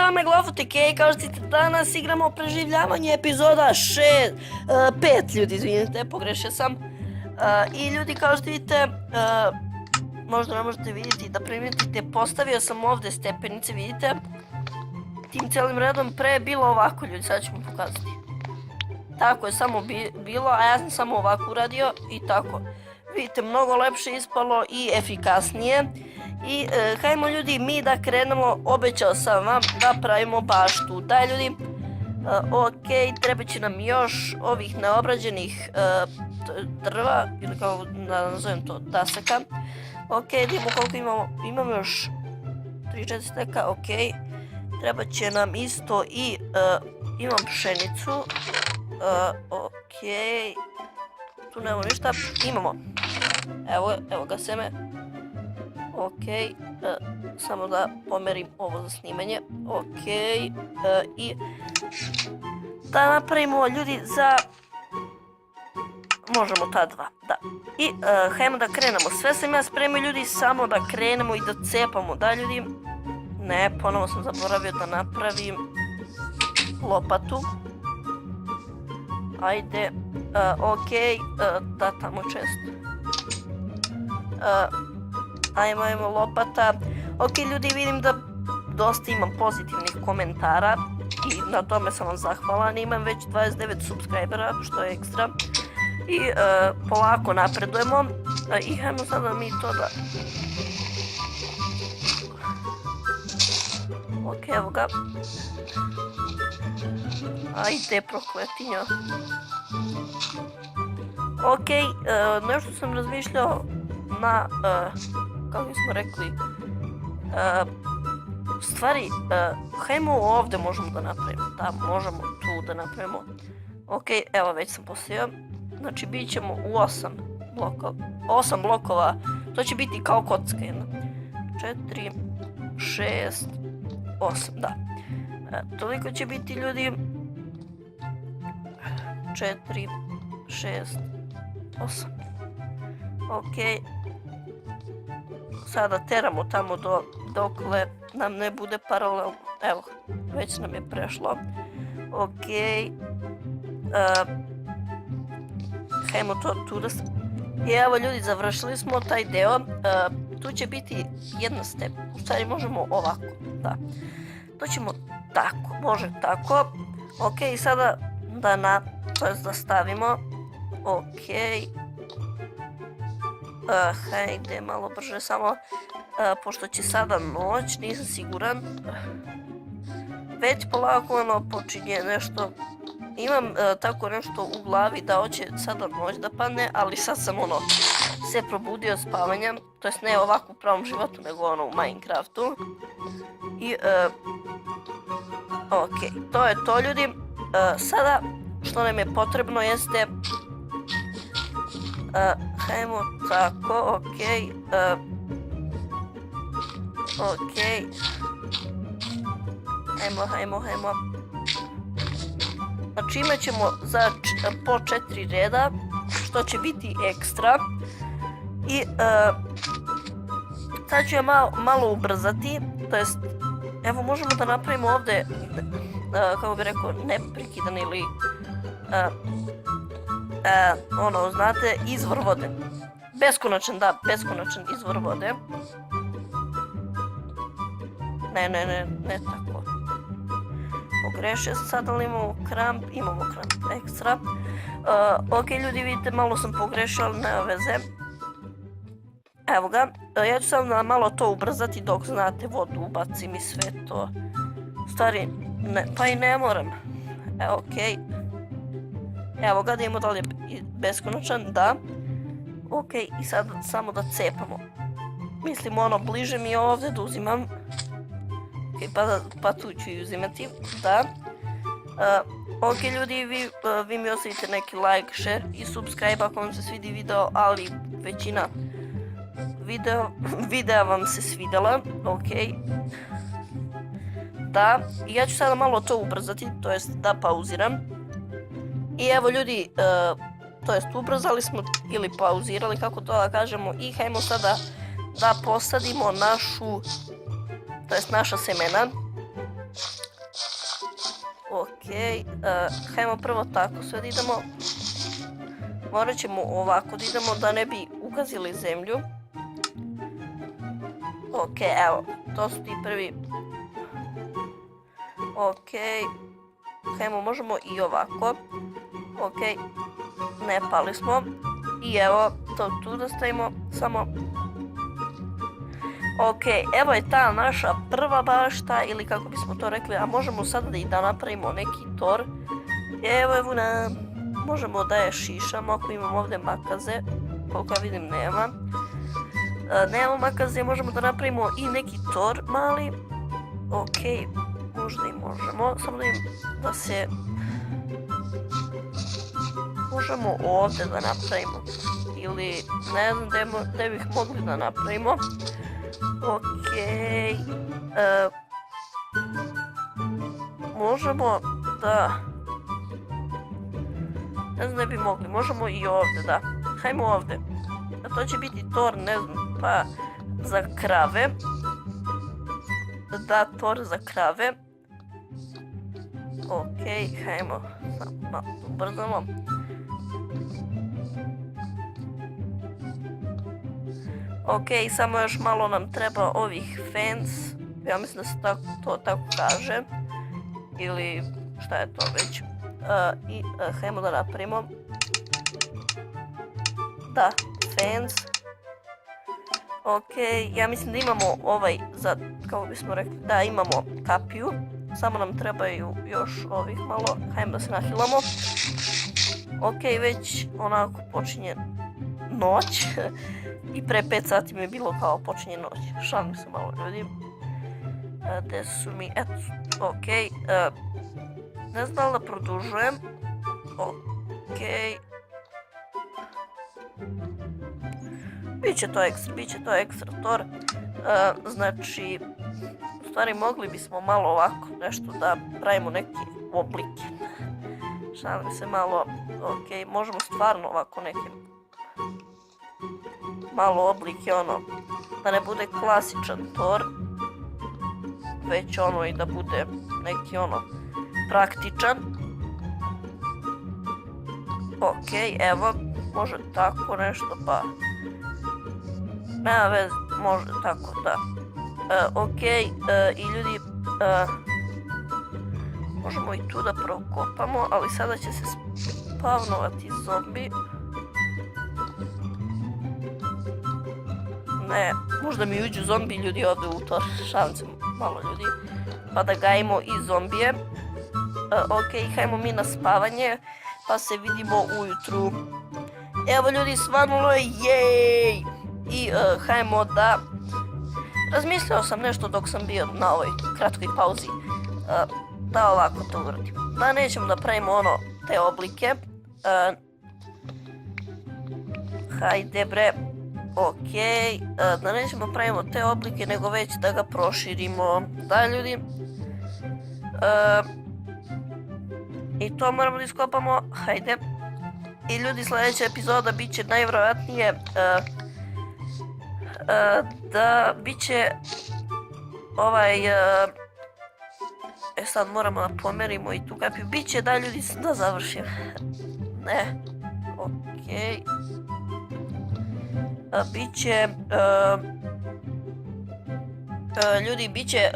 vama je Glafotike i kao što vidite danas igramo preživljavanje epizoda 5 ljudi, izvinite, pogrešio sam. I ljudi kao što vidite, možda ne možete vidjeti da primijetite, postavio sam ovdje stepenice, vidite. Tim cijelim redom pre je bilo ovako ljudi, sad ću vam pokazati. Tako je samo bilo, a ja sam samo ovako uradio i tako. Vidite, mnogo lepše ispalo i efikasnije. I hajmo ljudi mi da krenemo, obećao sam vam da pravimo baštu. Daj ljudi, ok, treba će nam još ovih neobrađenih drva, ili kako da nazovem to, dasaka. Ok, vidimo koliko imamo još 3-4 steka, ok. Treba će nam isto i imam pšenicu, ok. Tu nemamo ništa, imamo. Evo ga seme. Ok, samo da pomerim ovo za snimanje. Ok, i da napravimo ljudi za... Možemo ta dva, da. I hajmo da krenemo. Sve sam ja spremio ljudi, samo da krenemo i da cepamo. Da ljudi? Ne, ponovo sam zaboravio da napravim lopatu. Ajde, ok, da tamo čest. Ajmo lopata. Ok ljudi, vidim da dosta imam pozitivnih komentara i na tome sam vam zahvalan. Imam već 29 subscribera, što je ekstra. I polako napredujemo. I hajmo sada mi to da... Ok, evo ga. Ajde, prokletinjo. Ok, nešto sam razmišljao na, kako smo rekli, stvari, hajmo ovdje možemo da napravimo, da, možemo tu da napravimo. Ok, evo već sam postavio, znači bit ćemo u 8 blokova, to će biti kao kocka jedna. 4, 6, 8, da. Toliko će biti ljudi. 4, 6, 8. Ok. Sada teramo tamo dokle nam ne bude paralelno. Evo, već nam je prešlo. Ok. Hajmo to tu da... I evo ljudi, završili smo taj deo. Tu će biti jedna step. U stvari možemo ovako, da. To ćemo tako, može tako. Ok, i sada da stavimo. Ok. Hajde, malo brže samo. Pošto će sada noć, nisam siguran. Već polako počinje nešto. Imam tako nešto u glavi da hoće sada noć da padne, ali sad sam se probudio spavanjem. To jest ne ovako u pravom životu, nego u Minecraftu. I ok, to je to ljudi. Sada što nam je potrebno jeste... Hajmo tako, ok. Ok. Hajmo. Znači imat ćemo po 4 reda, što će biti ekstra. I sad ću ja malo ubrzati, to jest, evo možemo da napravimo ovdje, kako bi rekao, neprekidan ili, znate, izvor vode. Beskonačan, da, beskonačan izvor vode. Ne tako. Pogrešio sam sad, ali imamo kramp ekstra. Ok ljudi, vidite, malo sam pogrešio, ali nema veze. Evo ga, ja ću sad malo to ubrzati dok znate vodu ubacim i sve to. Stvari, pa i ne moram. Ok. Evo ga, da imamo dalje beskonačan, da. Ok, i sad samo da cepamo. Mislim, bliže mi je ovdje da uzimam. Ok, pa tu ću i uzimati, da. Ok ljudi, vi mi ostavite neki like, share i subscribe ako vam se svidi video, ali većina videa vam se svidjela, ok. Da, ja ću sada malo to ubrzati, to jest da pauziram. I evo ljudi, to jest ubrzali smo ili pauzirali, kako to da kažemo, i hajmo sada da posadimo naša semena. Okej, hajmo prvo tako sve da idemo. Morat ćemo ovako da idemo da ne bi ugazili zemlju. Okej, evo, to su ti prvi. Okej, hajmo, možemo i ovako. Okej, ne pali smo. I evo, to tu da stavimo, samo. Okej, evo je ta naša prva bašta, ili kako bismo to rekli, a možemo sad da napravimo neki tor. Evo nam, možemo da je šišamo ako imamo ovdje makaze, koliko ja vidim nema. Nemamo makaze, možemo da napravimo i neki tor mali. Okej, možda i možemo, samo da se... Možemo ovdje da napravimo, ili ne znam gdje bih mogli da napravimo. Okej, možemo da, ne znam gdje bi mogli, možemo i ovdje, da, hajmo ovdje. A to će biti tor, ne znam, pa za krave, da, tor za krave. Okej, hajmo, malo ubrzamo. Okej, samo još malo nam treba ovih fence, ja mislim da se to tako kaže, ili šta je to već. I hajmo da napravimo, da, fence. Okej, ja mislim da imamo ovaj, za, kako bismo rekli, da imamo kapiju, samo nam trebaju još ovih malo, hajmo da se nahilamo. Okej, već onako počinje noć. I pre 5 sati mi je bilo kao počinje noć. Šalim se malo ljudi. Gde su mi, eto, okej. Ne znam da produžujem. Okej. Biće to ekstra tor. Znači, u stvari mogli bismo malo ovako nešto da pravimo neke oblike. Šalim se malo, okej, možemo stvarno ovako neke malo oblike, ono, da ne bude klasičan tor, već ono i da bude neki ono praktičan. Okej, evo, može tako nešto, pa nema veze, može tako, da. Okej, i ljudi, možemo i tu da prokopamo, ali sada će se spavnovati zombi. Ne, možda mi uđu zombi ljudi ovdje u tor, šalim se malo ljudi, pa da gajimo i zombije. Okej, hajmo mi na spavanje, pa se vidimo ujutru. Evo ljudi, svanulo je, jej! I hajmo da... Razmislio sam nešto dok sam bio na ovoj kratkoj pauzi, da ovako to uradim. Da nećemo da pravimo ono, te oblike. Hajde bre. Okej, da nećemo pravimo te oblike, nego već da ga proširimo. Da ljudi. I to moramo da iskopamo. Hajde. I ljudi, sljedeća epizoda bit će najvjerojatnije da bit će ovaj... sad moramo da pomerimo i tu kapiju. Bit će da ljudi da završim. Ne. Okej. Biće, ljudi, biće,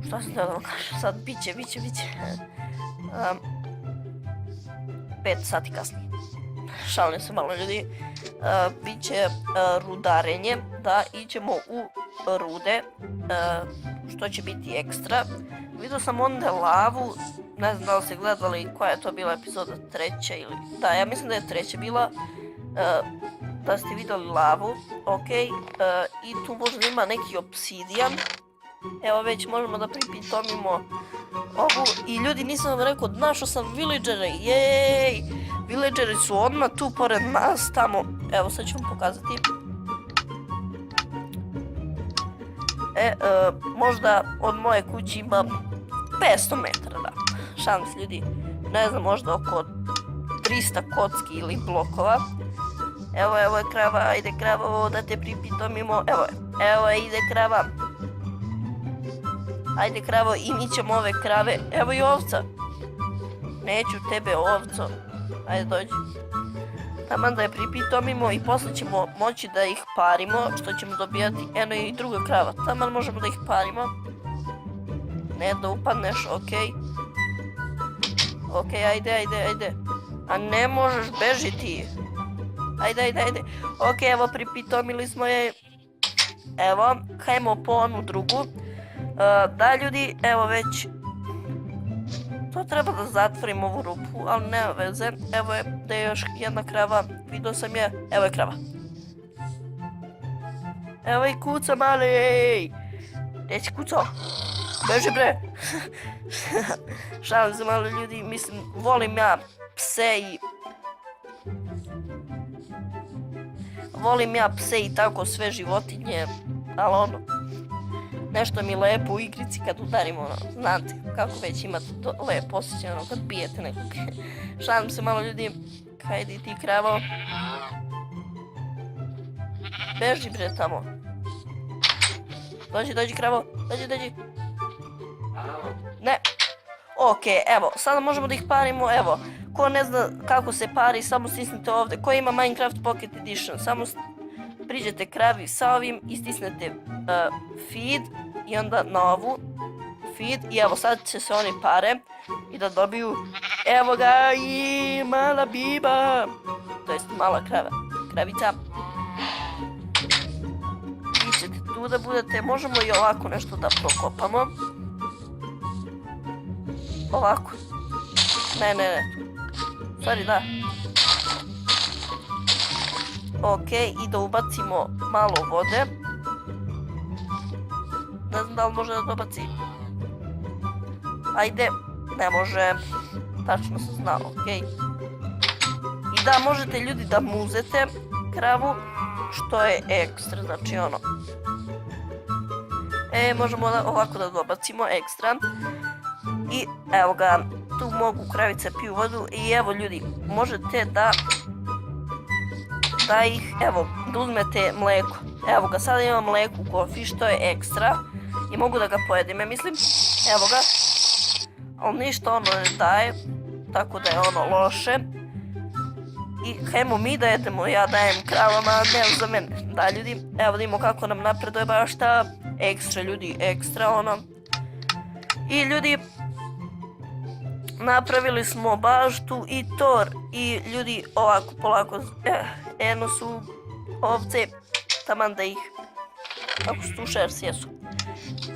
šta sam da vam kažem sad, biće, 5 sati kasnije, šalim se malo ljudi, biće rudarenje, da iđemo u rude, što će biti ekstra. Vidio sam onda lavu, ne znam da li ste gledali koja je to bila epizoda, treća ili, da, ja mislim da je treća bila, da ste vidjeli lavu, okej, i tu možda ima neki obsidijan. Evo već možemo da pripitomimo ovu, i ljudi, nisam vam rekao, našao sam villagere, jej! Villageri su odmah tu pored nas, tamo, evo sad ću vam pokazati. Možda od moje kuće ima 500 metara, da, šans ljudi, ne znam, možda oko 300 kocki ili blokova. Evo je krava, ajde krava, da te pripitomimo, evo je, ide krava. Ajde kravo, i mi ćemo ove krave. Evo i ovca. Neću tebe, ovco. Ajde dođi. Taman da je pripitomimo i posle ćemo moći da ih parimo, što ćemo dobijati eno i druga krava. Taman možemo da ih parimo. Ne da upadneš, okej. Okej, ajde. A ne možeš bežiti. Ajde. Okej, evo pripitomili smo je. Evo, hajmo po onu drugu. Da ljudi, evo već. To treba da zatvorim ovu rupu, ali nema veze. Evo je, da je još jedna krava. Vidio sam je, evo je krava. Evo i kuca mali. Gdje si kucao? Beži bre. Šalim se malo ljudi, mislim, volim ja pse i... Volim ja pse i tako sve životinje, ali ono... Nešto mi lepo u igrici kad udarim ono, znate kako već imate lepo osjećaj ono kad bijete nekog. Šalim se malo ljudi, hajde ti kravo. Beži bre tamo. Dođi kravo, dođi. Ne. Okej, evo, sada možemo da ih parimo, evo. Ko ne zna kako se pari, samo stisnite ovdje. Ko ima Minecraft Pocket Edition, samo priđete kravi sa ovim i stisnete feed i onda na ovu feed i evo sad će se oni pare i da dobiju, evo ga i mala biba, to jest mala kravica. Vi ćete tu da budete, možemo i ovako nešto da prokopamo. Ovako. Ne. Stvari da. Okej, i da ubacimo malo vode. Ne znam da li može da dobaci. Ajde, ne može. Tačno sam znao, okej. I da, možete ljudi da muzete kravu, što je ekstra, znači ono. Možemo ovako da dobacimo ekstra. I evo ga, tu mogu kravice piju vodu i evo ljudi, možete da ih, evo, da uzmete mlijeko. Evo ga, sada imam mlijeko u kofi, što je ekstra. I mogu da ga pojedem, ja mislim. Evo ga. Ali ništa ono ne daje, tako da je ono loše. I hajmo mi da jedemo, ja dajem kravama, ne za mene. Da ljudi, evo da vidimo kako nam napreduje baš ta ekstra ljudi, ekstra ono. I ljudi, napravili smo baštu i tor i ljudi ovako polako, eno su ovce, taman da ih, ako su tu šersi jesu.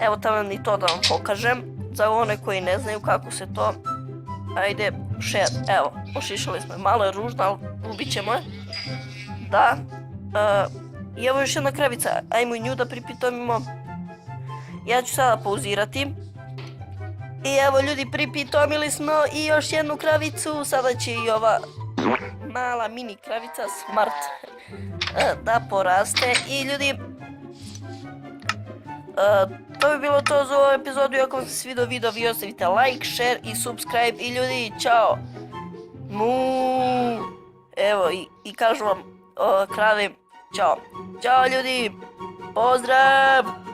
Evo taman i to da vam pokažem, za one koji ne znaju kako se to, ajde, evo, ošišali smo je, malo je ružno, ali ubit ćemo je. Da, i evo još jedna kravica, ajmo i nju da pripitomimo. Ja ću sada pauzirati. I evo ljudi, pripitomili smo i još jednu kravicu, sada će i ova mala mini kravica Smart da poraste. I ljudi, to bi bilo to za ovu epizodu. Ako vam se svidio video, vi ostavite like, share i subscribe. I ljudi, čao. Evo i kažu vam krave, čao. Ćao ljudi, pozdrav.